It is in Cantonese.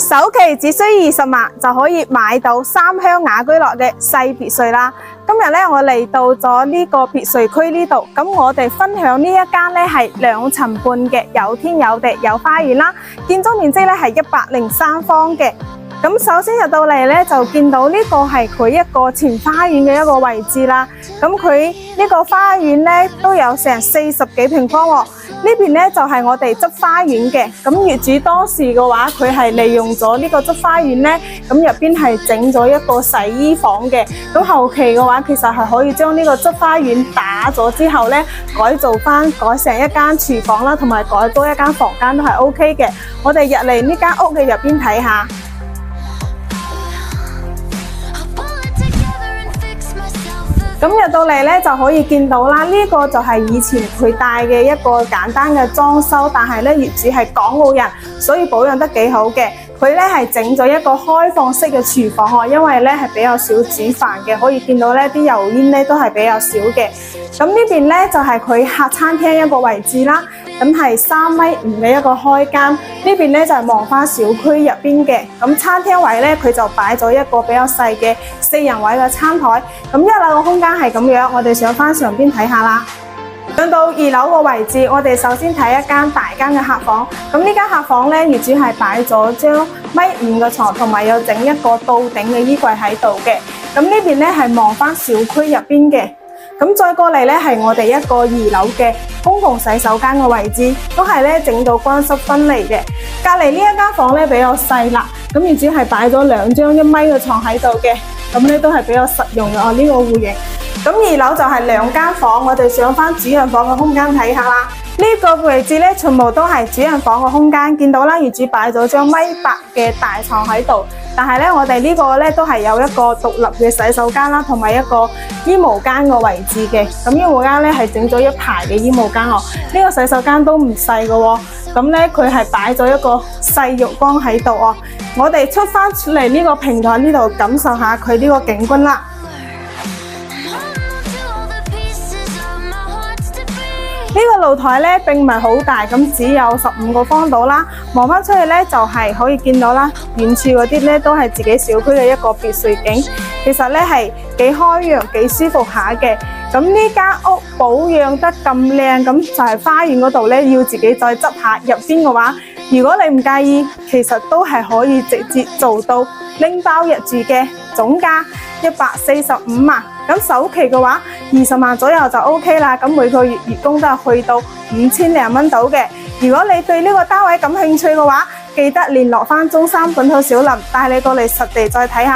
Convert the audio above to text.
首期只需20萬就可以買到三鄉雅居樂嘅細別墅啦。今日咧我嚟到咗呢個別墅區呢度，咁我哋分享呢一間咧係2層半嘅，有天有地有花園啦，建築面積咧係103方嘅。咁首先入到嚟咧就見到呢個係佢一個前花園嘅一個位置啦。咁佢呢個花園咧都有成40幾平方喎。呢邊咧就係我哋執花園嘅。咁業主當時嘅話，佢係利用咗呢個執花園咧，咁入邊係整咗一個洗衣房嘅。咁後期嘅話，其實係可以將呢個執花園打咗之後咧，改造翻，改成一間廚房啦，同埋改多一間房間都係 OK 嘅。我哋入嚟呢間屋嘅入邊睇下。咁入到嚟咧就可以見到啦，呢個就係以前佢帶嘅一個簡單嘅裝修，但係咧業主係港澳人，所以保養得幾好嘅。佢咧係整咗一個開放式嘅廚房喎，因為咧係比較少煮飯嘅，可以見到咧啲油煙咧都係比較少嘅。咁呢邊咧就係佢客餐廳一個位置啦，咁係3.5米嘅一個開間。呢邊咧就係望翻小區入邊嘅。咁餐廳位咧佢就擺咗一個比較細嘅4人位嘅餐台。咁1樓嘅空間係咁樣，我哋上翻上邊睇下啦。上到2樓個位置，我哋首先睇一間大間嘅客房。咁呢間客房咧，業主係擺咗張1.5米嘅床，同埋有整一個到頂嘅衣櫃喺度嘅。咁呢邊咧係望翻小區入邊嘅。咁再過嚟咧係我哋一個2樓嘅公共洗手間嘅位置，都係咧整到乾濕分離嘅。隔離呢一間房咧比較細啦，咁業主係擺咗2張1米嘅床喺度嘅，咁咧都係比較實用嘅呢個戶型。咁2樓就係2間房，我哋上翻主人房嘅空間睇下啦。呢個位置咧全部都係主人房嘅空間，見到啦，業主擺咗張1.8米嘅大床喺度。但係咧，我哋呢個咧都係有一個獨立嘅洗手間啦，同埋一個衣帽間嘅位置嘅。咁衣帽間咧係整咗一排嘅衣帽間哦。呢個洗手間都唔細嘅喎。咁咧佢係擺咗一個細浴缸喺度哦。我哋出翻嚟呢個平台呢度感受下佢呢個景觀啦。呢個露台咧並唔係好大，咁只有15個方度啦。望翻出去咧就係可以見到啦，遠處嗰啲咧都係自己小區嘅一個別墅景。其實咧係幾開揚、幾舒服下嘅。咁呢間屋保養得咁靚，咁就係花園嗰度咧要自己再執下。入邊嘅話，如果你唔介意，其實都係可以直接做到拎包入住嘅，總價145萬。咁首期嘅話20萬左右就 OK 啦，咁每個月月供都係去到5000零蚊到嘅。如果你對呢個單位感興趣嘅話，記得聯絡翻中山本土小林，帶你過嚟實地再睇下。